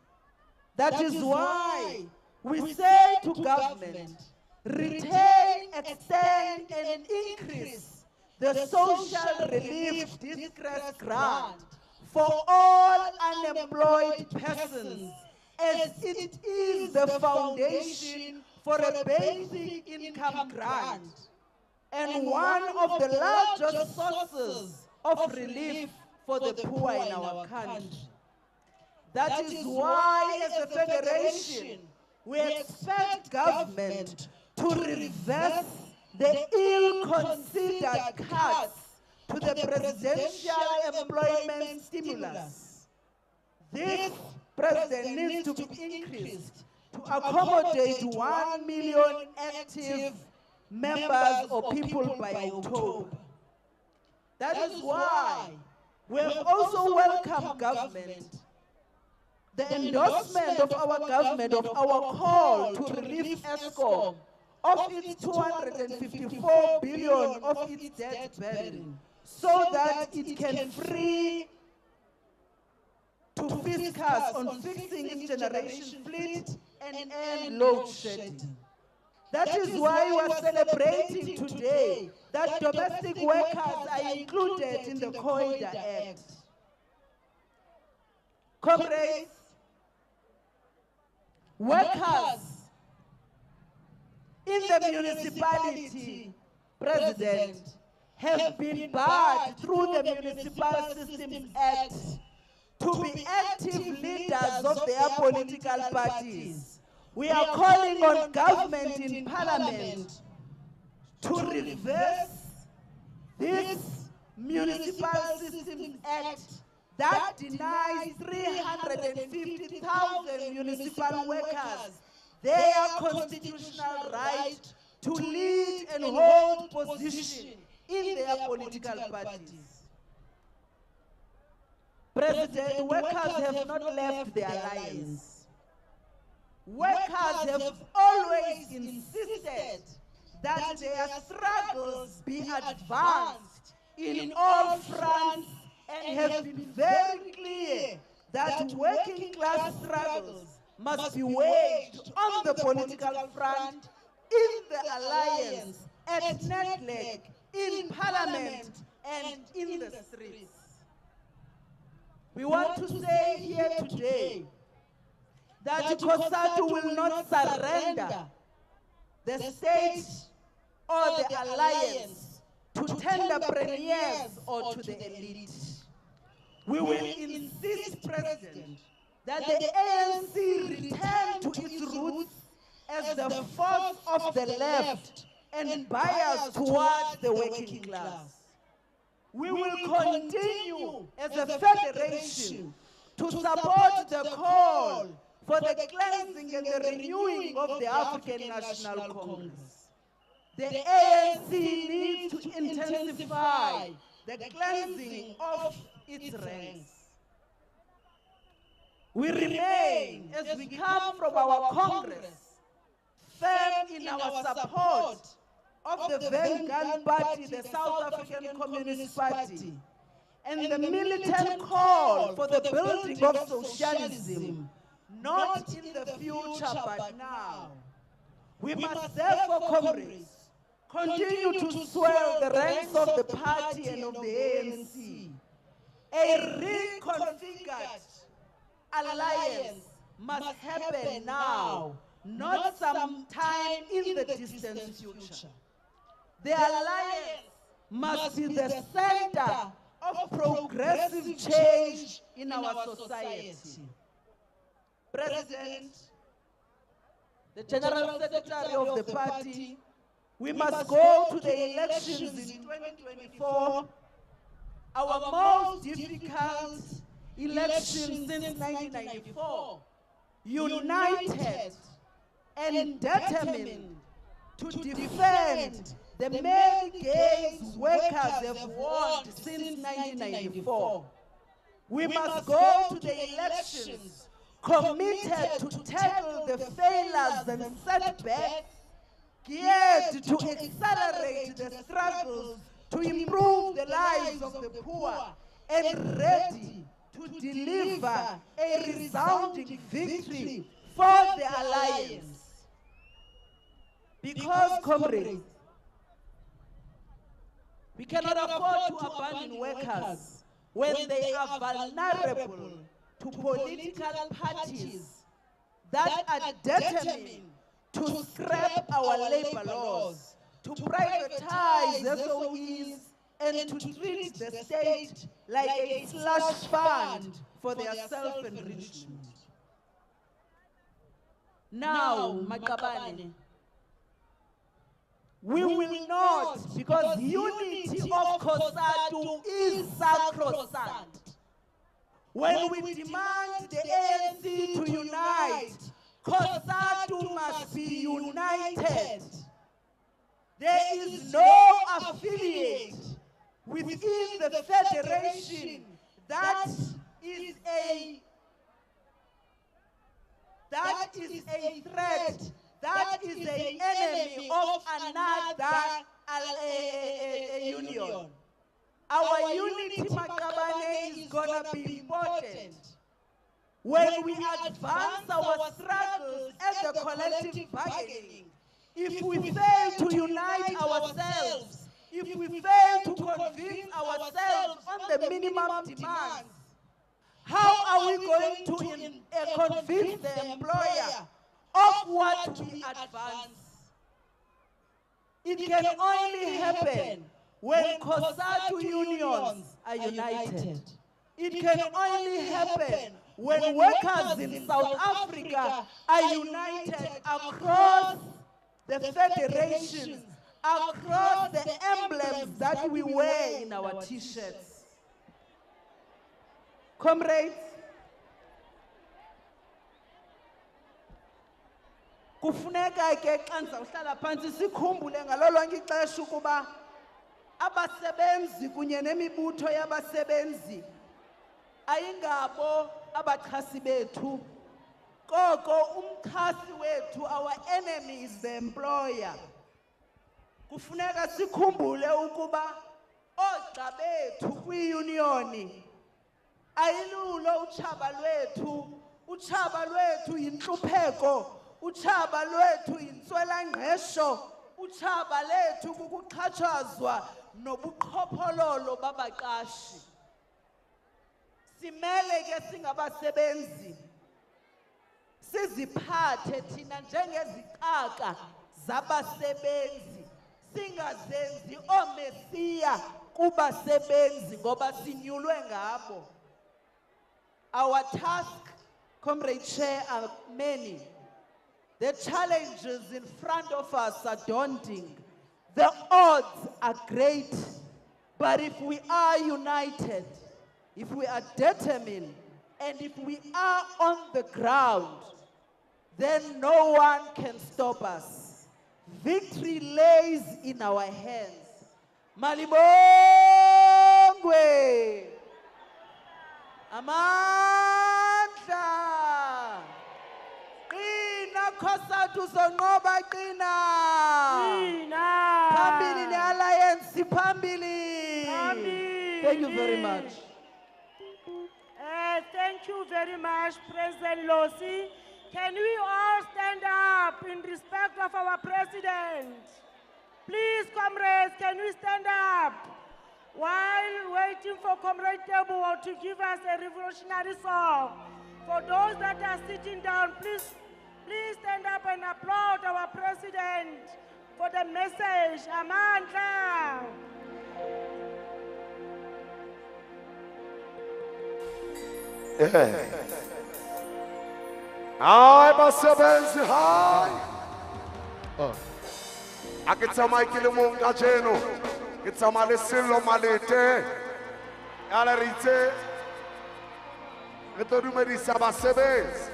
That is why we say to government, retain, extend, and increase the social relief distress grant for all unemployed persons, as it is the foundation for a basic income grant and one of the largest sources of relief for the poor in our country. That is why, as a federation, we expect government to reverse the ill-considered cuts to the presidential employment stimulus. This, President, needs to be increased to accommodate 1 million active members or people by October. That is why we have also welcomed government, the endorsement of our government of our call to relieve ESCOM of its 254 billion of its debt burden, so that it can free to fiscus on fixing its generation fleet and end load shedding. That is why we are celebrating today that domestic workers are included in the Corridor Act. Comrades, workers in the municipality, President, have been barred through the Municipal Systems Act to be active leaders of their political parties. We are calling on government in Parliament to reverse this Municipal Systems Act that denies 350,000 municipal workers their constitutional right to lead and hold position in their political parties. President, workers have not left the alliance. Workers have always insisted that their struggles be advanced in all fronts and have been very clear that working class struggles must be waged on the political front, in the alliance, at Netleg, in Parliament, and in the streets. We want to say here today that Cosatu will not surrender the state or the alliance to tenderpreneurs or to the elite. We will insist, President, that the ANC return to its roots as the force of the left and bias towards the working class. We will continue as a federation to support the call for the cleansing and the renewing of the African National Congress. The ANC needs to intensify the cleansing of its ranks. We remain, as we come from our Congress, firm in our support of the Vanguard Party, the South African Communist Party, and the militant call for the building of socialism, not in the future but now. We must therefore, comrades, continue to swell the ranks of the party and of the ANC. A reconfigured alliance must happen now, not sometime in the distant future. The alliance must be the center of progressive change in our society. President, the General Secretary of the party, we must go to the elections in 2024, our most difficult election since 1994, united and determined to defend the many gains workers have won since 1994. We must go to the elections committed to tackle the failures and setbacks, geared to accelerate the struggles to improve the lives of the poor, and ready to deliver a resounding victory for the alliance. Because, comrades, we cannot afford to abandon workers when they are vulnerable to political parties that are determined to scrap our labor laws, to privatize SOEs, and to treat the state like a slush fund for their self-enrichment. Now, Makabane, we will not, because unity of Cosatu is sacrosanct. When we demand the ANC to unite, Cosatu must be united. There is no affiliate within the federation that is a threat, that is an enemy of another union. Our unity, Makabane, is gonna be important. When we advance our struggles as a collective bargaining, if we fail to unite ourselves, if we fail to convince ourselves on the minimum demands, how are we going to convince the employer of what we advance? It can only happen when Cosatu unions are united. It can only happen when workers in South Africa are united across the federations, across the emblems that we wear in our t-shirts. Comrades, kufuneka ke xanza uhlala phansi sikhumbule ngalo lonke ixesha ukuba abasebenzi kunye nemibutho yabasebenzi ayingabo abachasi bethu, koko umchasi wethu, our enemy is the employer. Kufuneka sikhumbule ukuba oogxa bethu kwiunioni ayilulo utshaba lwethu. Utshaba lwethu yintlupheko, utshaba lwethu yintswelangqesho, utshaba lethu kukuxhatshazwa nobuqhophololo babaqashi. Simele ke singabasebenzi siziphathe thina njengezicaka zabasebenzi, singazenzi oomesiya kubasebenzi ngoba sinyulwe ngabo. Our task, Comrade Chair, are many. The challenges in front of us are daunting. The odds are great. But if we are united, if we are determined, and if we are on the ground, then no one can stop us. Victory lays in our hands. Malibongwe! Amandla! Qina Cosatu sonqoba qina! Qina! Phambili ne-alliance phambili! Thank you very much. Thank you very much, President Losi. Can we all stand up in respect of our president? Please, comrades, can we stand up? While waiting for Comrade Tebo to give us a revolutionary song. For those that are sitting down, please stand up and applaud our president for the message. Amandla. Hi, basebenzi, hi. Akitsama ikilimunga jeno. Kitsama lesilo malete. Ala ritse. Retorumedisa basebenzi.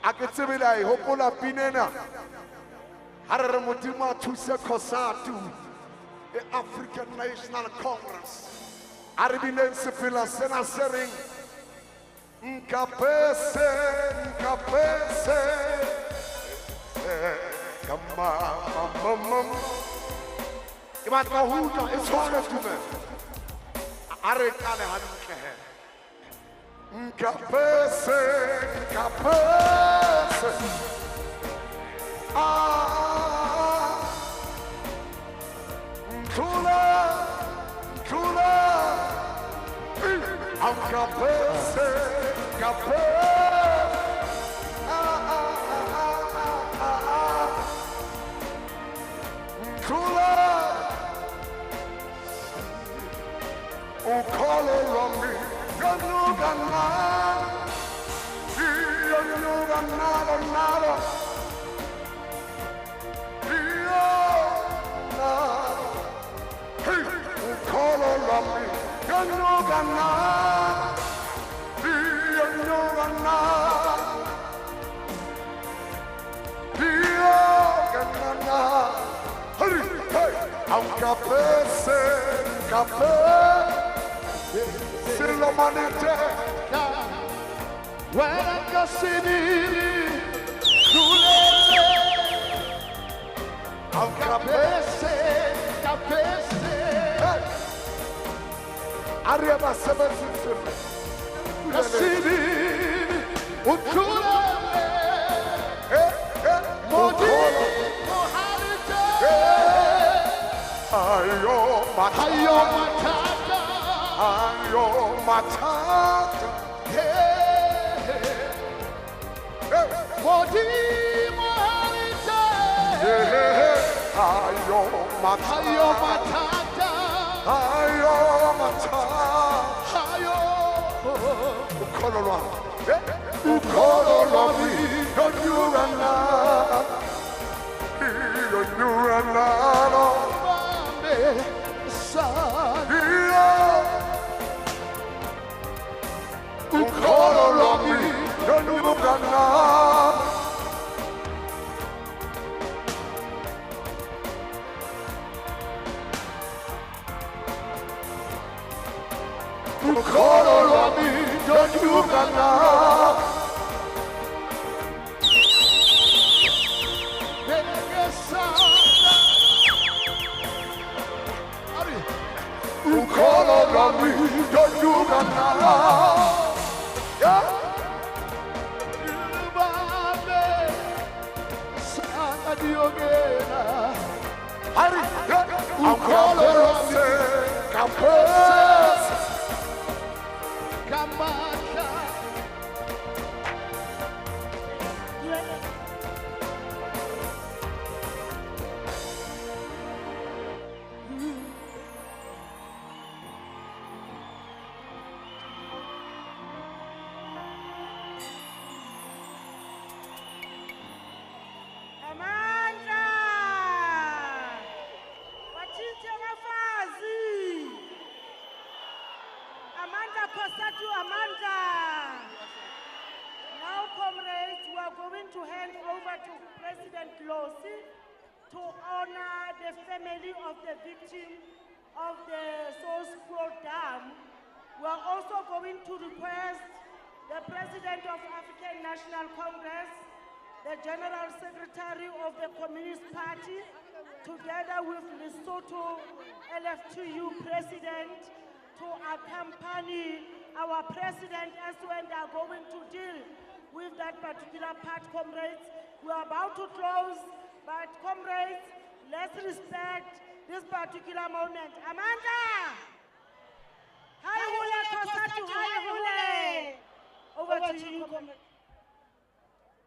a ke tsebela e hopola pinena ha re re modimo a thuse Cosatu e African National Congress a re bineng sefela sena se reng nkapese kamamamam ke batla ho utlwa e tshwane tumelo a re kale hantle he nkapese Qwa Arriba SABC. Cosatu, Amanda. Now, comrades, we are going to hand over to President Losi to honor the family of the victim of the Saulspoort Dam. We are also going to request the President of African National Congress, the General Secretary of the Communist Party, together with Lesotho LF2U President, to accompany our President as when they are going to deal with that particular part, comrades. We are about to close, but comrades, let's respect this particular moment. Amanda! Hi, Hule, Cosatu, hi, Hule! Over to you, comrades.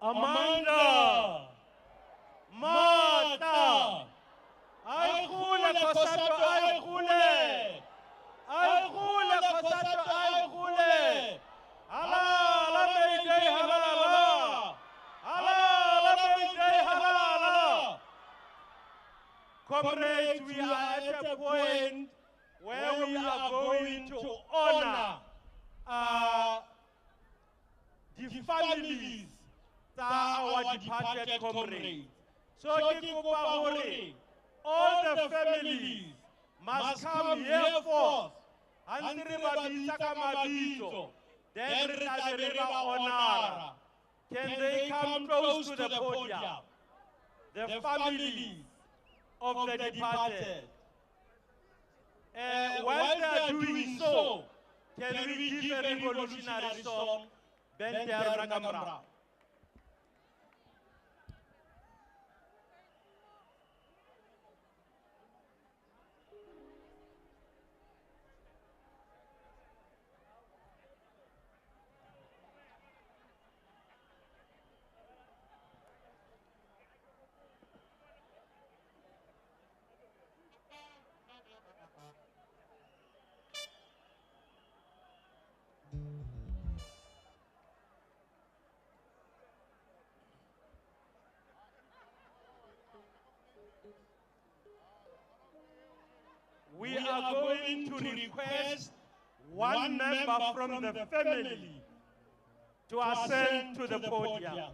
Amanda! Mata! Ay, Hule, Cosatu, ay, Hule! Ay, Hule, Cosatu, ay, Hule! Hala, Mayday, hala! Hala, Mayday, hala! Comrades, we are at a point where we are going to honor the families our departed comrades. So all the families must come here first. And then honor. Can they come close to the podium? The families of the departed. While they are doing so, can we give a revolutionary song? Bendera Kamra. We are going to request one member from the family to ascend to the podium.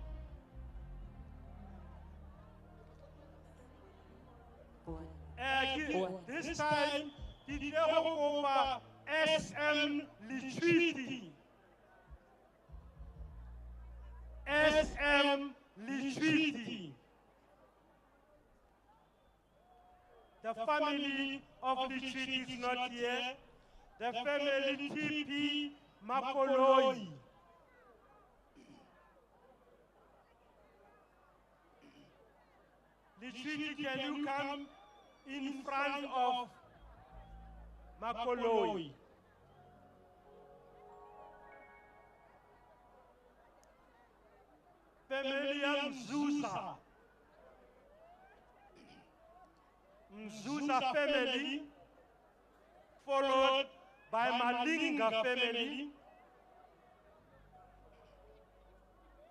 This time, SM Lichwiti. SM Lichwiti. The family of Lichwiti is not here. The family TP Makoloi. Lichwiti, can you come in front of Makoloi? Family Mzusa. Mzusa family, followed by Malinga family,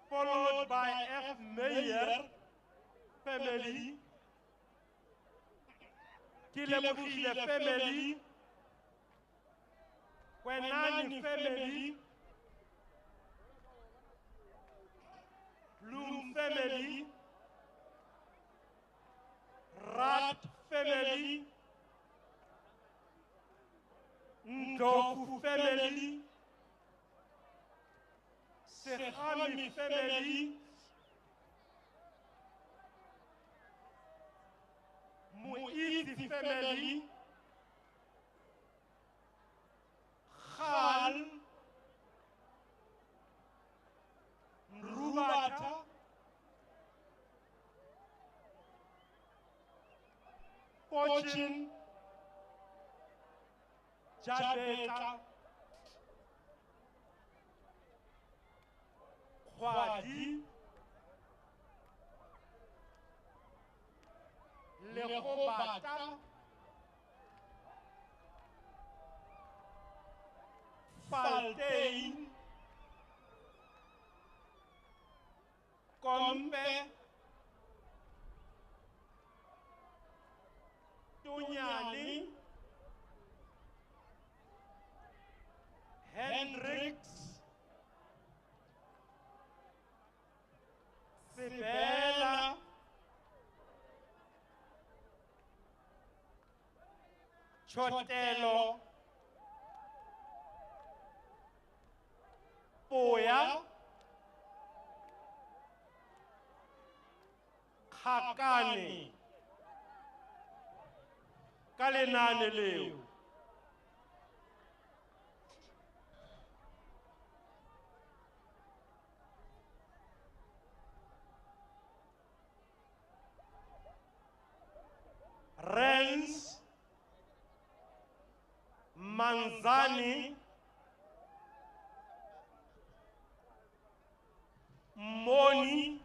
followed by F. Meyer family, Kilebukhile family, Kwenani family, Bloom family, Rat family, Ndoku family, Serhami family, Muiti family, Khal, Nrubata, Fortune, Jabeka, Khwadi, Lehobata, Faltein, Kompe, Tunyani, Hendricks, Sibela, Chotelo, Poya, Hakani, Kalenane leo. Renz, Manzani, Moni,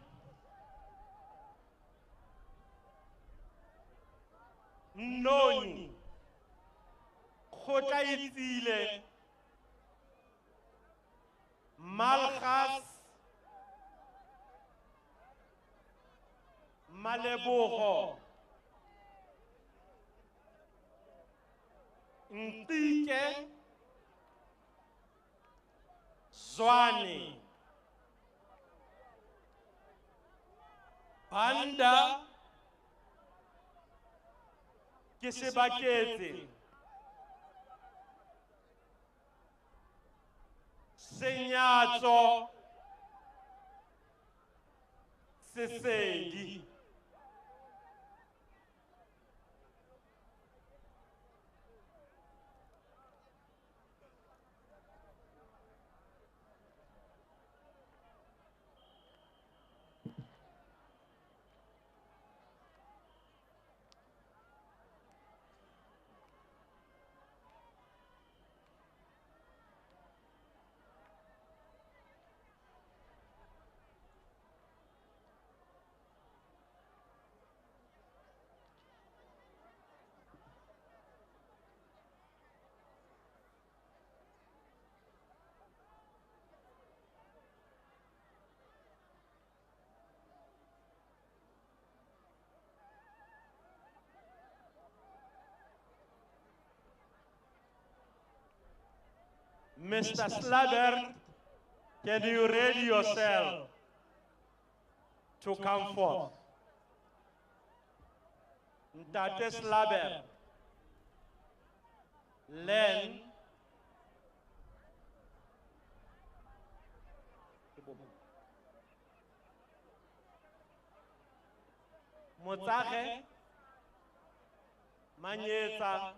Noni, Khotaitsile, Malchas, Maleboho, Ntike, Zwane, Banda ke sebaketse senyatso sesedi. Mr. Slabber, can you ready yourself to come forth? Ntate Slabber, Len, Motsage, Manyetsa,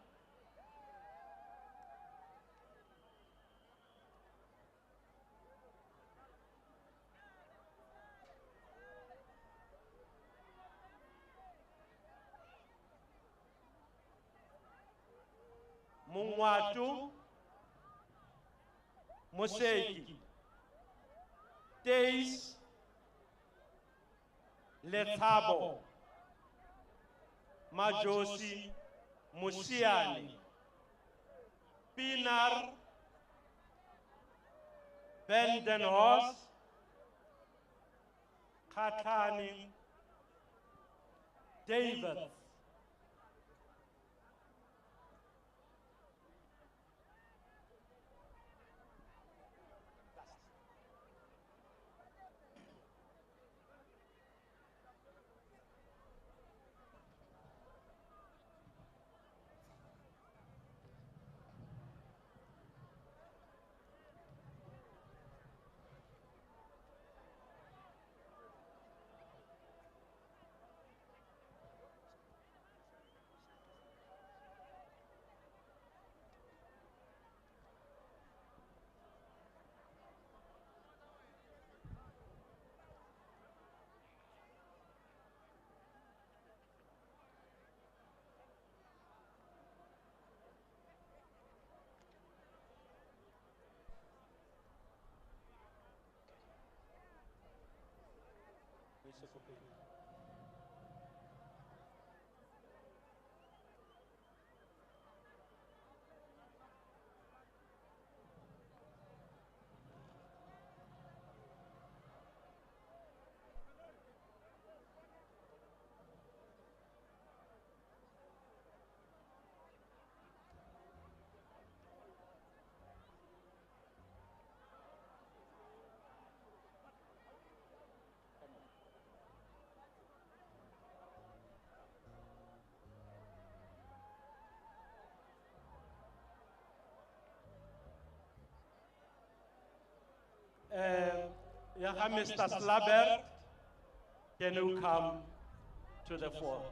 Mungwatu, Moseki, Teis, Letabo, Majosi, Musiani, Pinar, Bendenhorst, Katani, David, Mr. Slabber, can you come to the fore?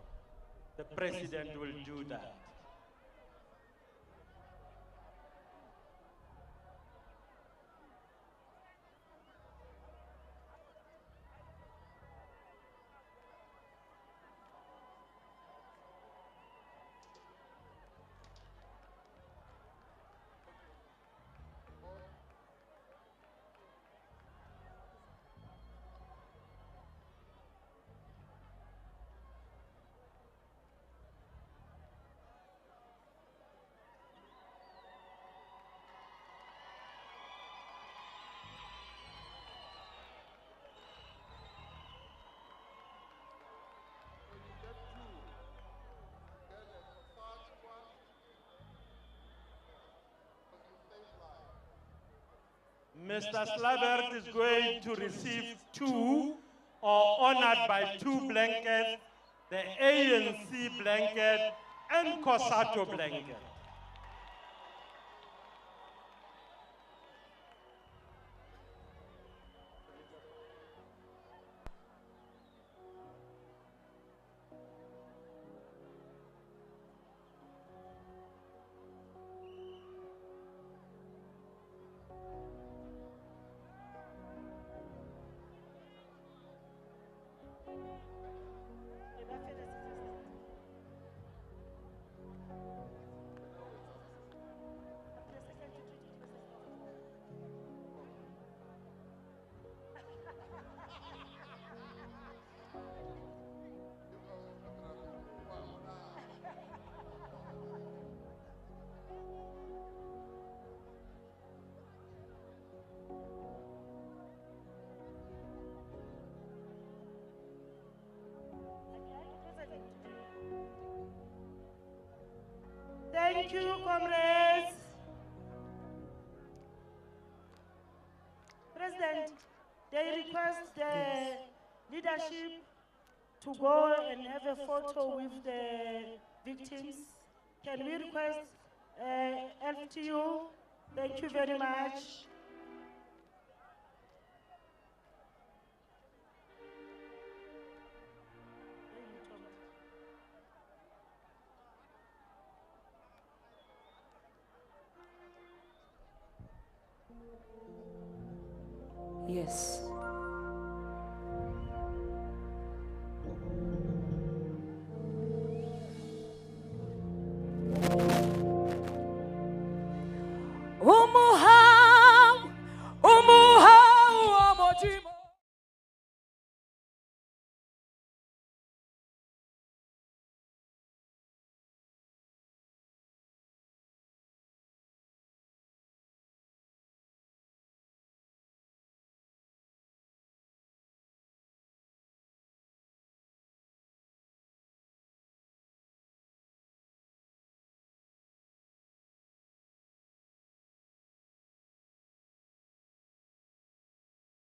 The president will do that. Mr. Slabber is going to receive 2 or honored by 2 blankets, the ANC blanket and Cosatu blanket. Thank you, comrades. President, they request the leadership to go and have a photo with the victims. Can we request FTU? Thank you very much. Yes.